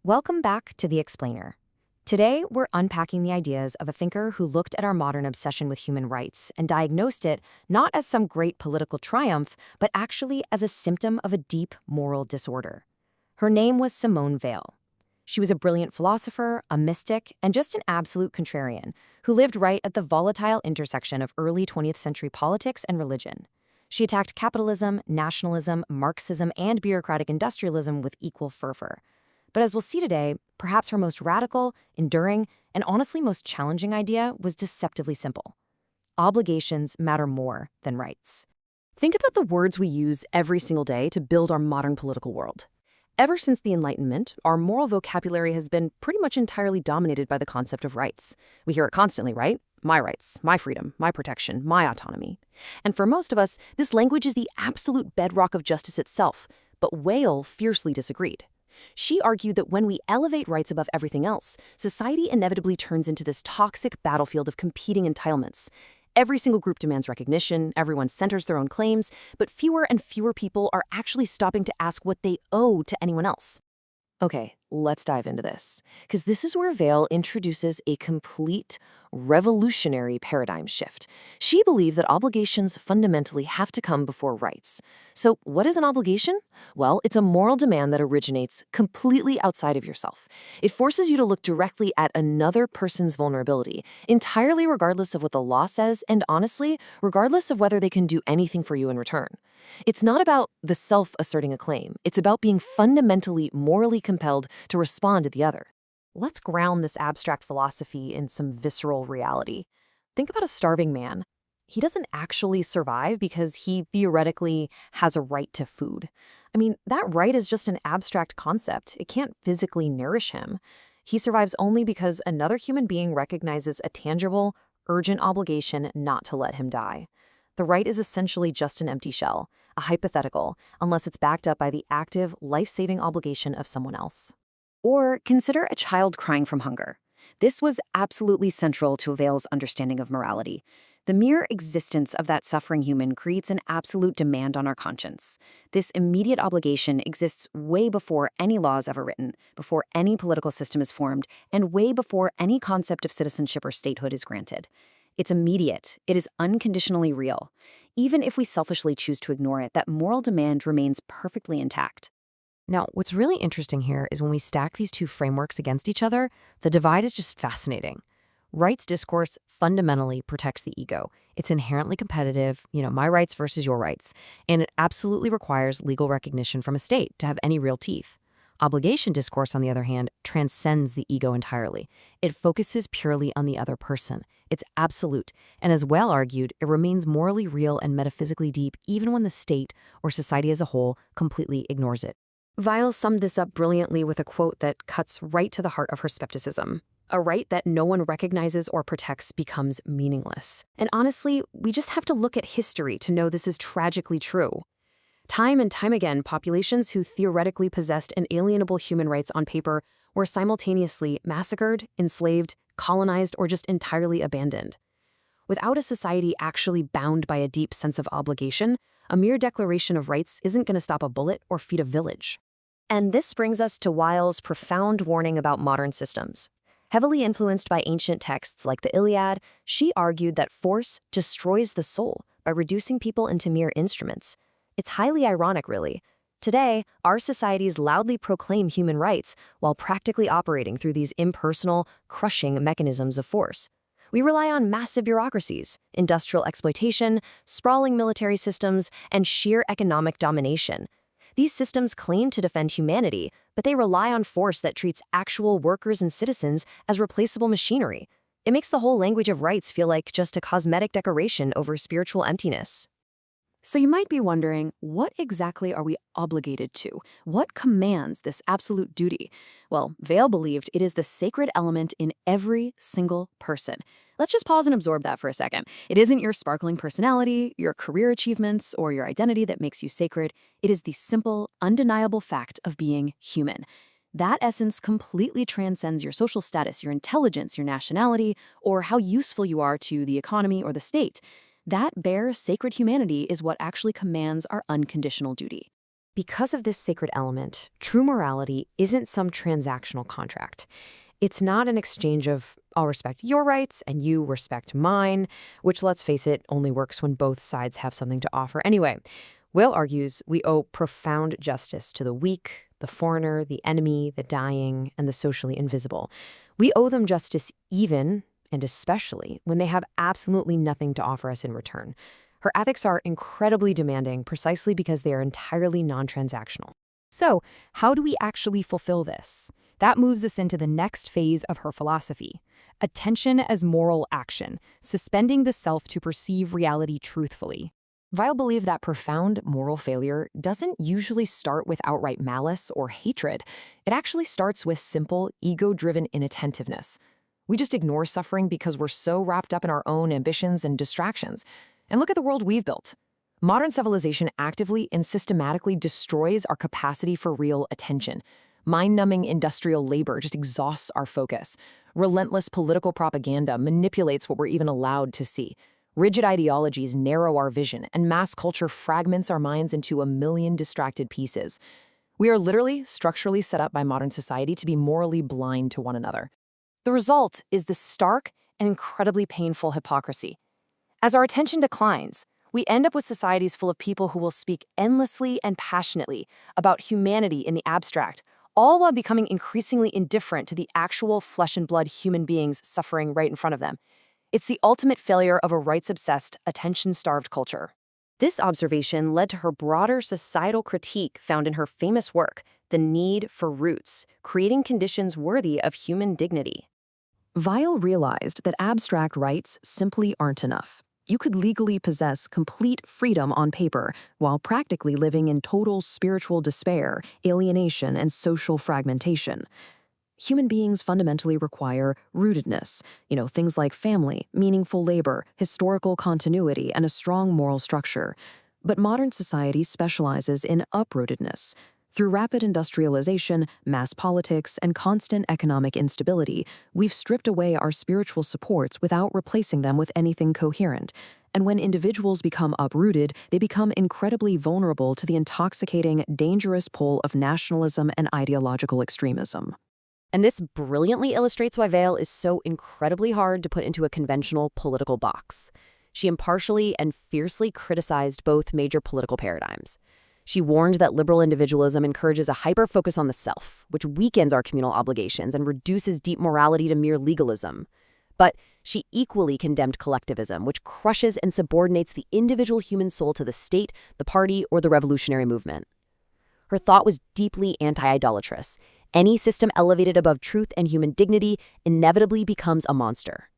Welcome back to The Explainer. Today, we're unpacking the ideas of a thinker who looked at our modern obsession with human rights and diagnosed it not as some great political triumph, but actually as a symptom of a deep moral disorder. Her name was Simone Weil. She was a brilliant philosopher, a mystic, and just an absolute contrarian who lived right at the volatile intersection of early 20th century politics and religion. She attacked capitalism, nationalism, Marxism, and bureaucratic industrialism with equal fervor. But as we'll see today, perhaps her most radical, enduring, and honestly most challenging idea was deceptively simple. Obligations matter more than rights. Think about the words we use every single day to build our modern political world. Ever since the Enlightenment, our moral vocabulary has been pretty much entirely dominated by the concept of rights. We hear it constantly, right? My rights, my freedom, my protection, my autonomy. And for most of us, this language is the absolute bedrock of justice itself. But Weil fiercely disagreed. She argued that when we elevate rights above everything else, society inevitably turns into this toxic battlefield of competing entitlements. Every single group demands recognition, everyone centers their own claims, but fewer and fewer people are actually stopping to ask what they owe to anyone else. Okay, let's dive into this, because this is where Weil introduces a complete, revolutionary paradigm shift. She believes that obligations fundamentally have to come before rights. So what is an obligation? Well, it's a moral demand that originates completely outside of yourself. It forces you to look directly at another person's vulnerability, entirely regardless of what the law says, and honestly, regardless of whether they can do anything for you in return. It's not about the self asserting a claim. It's about being fundamentally morally compelled to respond to the other. Let's ground this abstract philosophy in some visceral reality. Think about a starving man. He doesn't actually survive because he theoretically has a right to food. I mean, that right is just an abstract concept. It can't physically nourish him. He survives only because another human being recognizes a tangible, urgent obligation not to let him die. The right is essentially just an empty shell, a hypothetical, unless it's backed up by the active, life-saving obligation of someone else. Or consider a child crying from hunger. This was absolutely central to Weil's understanding of morality. The mere existence of that suffering human creates an absolute demand on our conscience. This immediate obligation exists way before any law is ever written, before any political system is formed, and way before any concept of citizenship or statehood is granted. It's immediate. It is unconditionally real. Even if we selfishly choose to ignore it, that moral demand remains perfectly intact. Now, what's really interesting here is when we stack these two frameworks against each other, the divide is just fascinating. Rights discourse fundamentally protects the ego. It's inherently competitive, my rights versus your rights, and it absolutely requires legal recognition from a state to have any real teeth. Obligation discourse, on the other hand, transcends the ego entirely. It focuses purely on the other person. It's absolute, and as Weil argued, it remains morally real and metaphysically deep even when the state, or society as a whole, completely ignores it. Weil summed this up brilliantly with a quote that cuts right to the heart of her skepticism. A right that no one recognizes or protects becomes meaningless. And honestly, we just have to look at history to know this is tragically true. Time and time again, populations who theoretically possessed inalienable human rights on paper were simultaneously massacred, enslaved, colonized, or just entirely abandoned. Without a society actually bound by a deep sense of obligation, a mere declaration of rights isn't going to stop a bullet or feed a village. And this brings us to Weil's profound warning about modern systems. Heavily influenced by ancient texts like the Iliad, she argued that force destroys the soul by reducing people into mere instruments. It's highly ironic, really. Today, our societies loudly proclaim human rights while practically operating through these impersonal, crushing mechanisms of force. We rely on massive bureaucracies, industrial exploitation, sprawling military systems, and sheer economic domination. These systems claim to defend humanity, but they rely on force that treats actual workers and citizens as replaceable machinery. It makes the whole language of rights feel like just a cosmetic decoration over spiritual emptiness. So you might be wondering, what exactly are we obligated to? What commands this absolute duty? Well, Weil believed it is the sacred element in every single person. Let's just pause and absorb that for a second. It isn't your sparkling personality, your career achievements, or your identity that makes you sacred. It is the simple, undeniable fact of being human. That essence completely transcends your social status, your intelligence, your nationality, or how useful you are to the economy or the state. That bare, sacred humanity is what actually commands our unconditional duty. Because of this sacred element, true morality isn't some transactional contract. It's not an exchange of, I'll respect your rights and you respect mine, which, let's face it, only works when both sides have something to offer. Anyway, Weil argues we owe profound justice to the weak, the foreigner, the enemy, the dying, and the socially invisible. We owe them justice even, and especially, when they have absolutely nothing to offer us in return. Her ethics are incredibly demanding precisely because they are entirely non-transactional. So, how do we actually fulfill this? That moves us into the next phase of her philosophy. Attention as moral action, suspending the self to perceive reality truthfully. Weil believed that profound moral failure doesn't usually start with outright malice or hatred. It actually starts with simple, ego-driven inattentiveness. We just ignore suffering because we're so wrapped up in our own ambitions and distractions. And look at the world we've built. Modern civilization actively and systematically destroys our capacity for real attention. Mind-numbing industrial labor just exhausts our focus. Relentless political propaganda manipulates what we're even allowed to see. Rigid ideologies narrow our vision, and mass culture fragments our minds into a million distracted pieces. We are literally structurally set up by modern society to be morally blind to one another. The result is the stark and incredibly painful hypocrisy. As our attention declines, we end up with societies full of people who will speak endlessly and passionately about humanity in the abstract, all while becoming increasingly indifferent to the actual flesh and blood human beings suffering right in front of them. It's the ultimate failure of a rights-obsessed, attention-starved culture. This observation led to her broader societal critique found in her famous work, The Need for Roots, Creating Conditions Worthy of Human Dignity. Weil realized that abstract rights simply aren't enough. You could legally possess complete freedom on paper while practically living in total spiritual despair, alienation, and social fragmentation. Human beings fundamentally require rootedness, things like family, meaningful labor, historical continuity, and a strong moral structure. But modern society specializes in uprootedness. Through rapid industrialization, mass politics, and constant economic instability, we've stripped away our spiritual supports without replacing them with anything coherent. And when individuals become uprooted, they become incredibly vulnerable to the intoxicating, dangerous pull of nationalism and ideological extremism. And this brilliantly illustrates why Weil is so incredibly hard to put into a conventional political box. She impartially and fiercely criticized both major political paradigms. She warned that liberal individualism encourages a hyper-focus on the self, which weakens our communal obligations and reduces deep morality to mere legalism. But she equally condemned collectivism, which crushes and subordinates the individual human soul to the state, the party, or the revolutionary movement. Her thought was deeply anti-idolatrous. Any system elevated above truth and human dignity inevitably becomes a monster.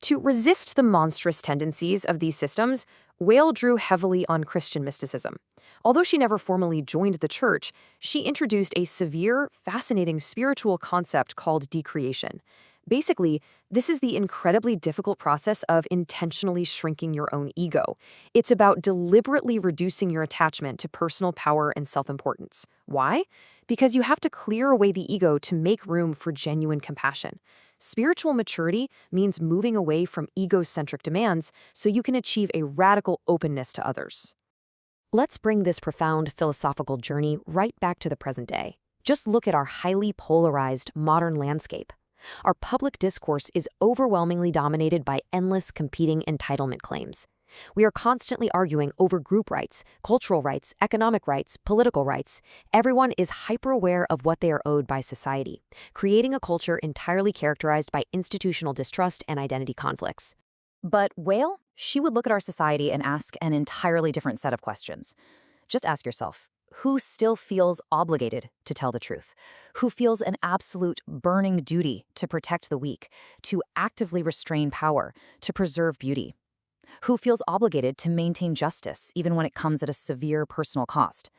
To resist the monstrous tendencies of these systems, Weil drew heavily on Christian mysticism. Although she never formally joined the church, she introduced a severe, fascinating spiritual concept called decreation. Basically, this is the incredibly difficult process of intentionally shrinking your own ego. It's about deliberately reducing your attachment to personal power and self-importance. Why? Because you have to clear away the ego to make room for genuine compassion. Spiritual maturity means moving away from egocentric demands so you can achieve a radical openness to others. Let's bring this profound philosophical journey right back to the present day. Just look at our highly polarized modern landscape. Our public discourse is overwhelmingly dominated by endless competing entitlement claims. We are constantly arguing over group rights, cultural rights, economic rights, political rights. Everyone is hyper-aware of what they are owed by society, creating a culture entirely characterized by institutional distrust and identity conflicts. But Weil, she would look at our society and ask an entirely different set of questions. Just ask yourself, who still feels obligated to tell the truth? Who feels an absolute burning duty to protect the weak, to actively restrain power, to preserve beauty? Who feels obligated to maintain justice, even when it comes at a severe personal cost?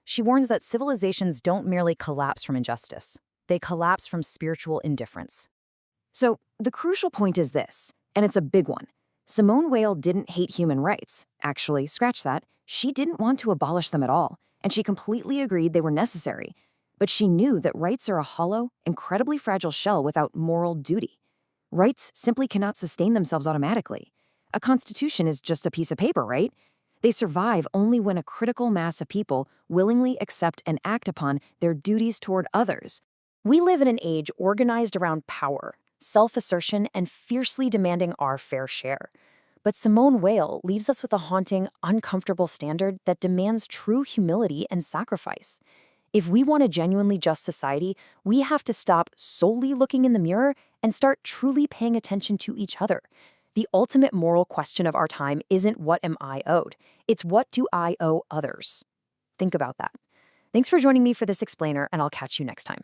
She warns that civilizations don't merely collapse from injustice. They collapse from spiritual indifference. So, the crucial point is this, and it's a big one. Simone Weil didn't hate human rights. Actually, scratch that, she didn't want to abolish them at all, and she completely agreed they were necessary. But she knew that rights are a hollow, incredibly fragile shell without moral duty. Rights simply cannot sustain themselves automatically. A constitution is just a piece of paper, right? They survive only when a critical mass of people willingly accept and act upon their duties toward others. We live in an age organized around power, self-assertion, and fiercely demanding our fair share. But Simone Weil leaves us with a haunting, uncomfortable standard that demands true humility and sacrifice. If we want a genuinely just society, we have to stop solely looking in the mirror and start truly paying attention to each other. The ultimate moral question of our time isn't what am I owed? It's what do I owe others? Think about that. Thanks for joining me for this explainer, and I'll catch you next time.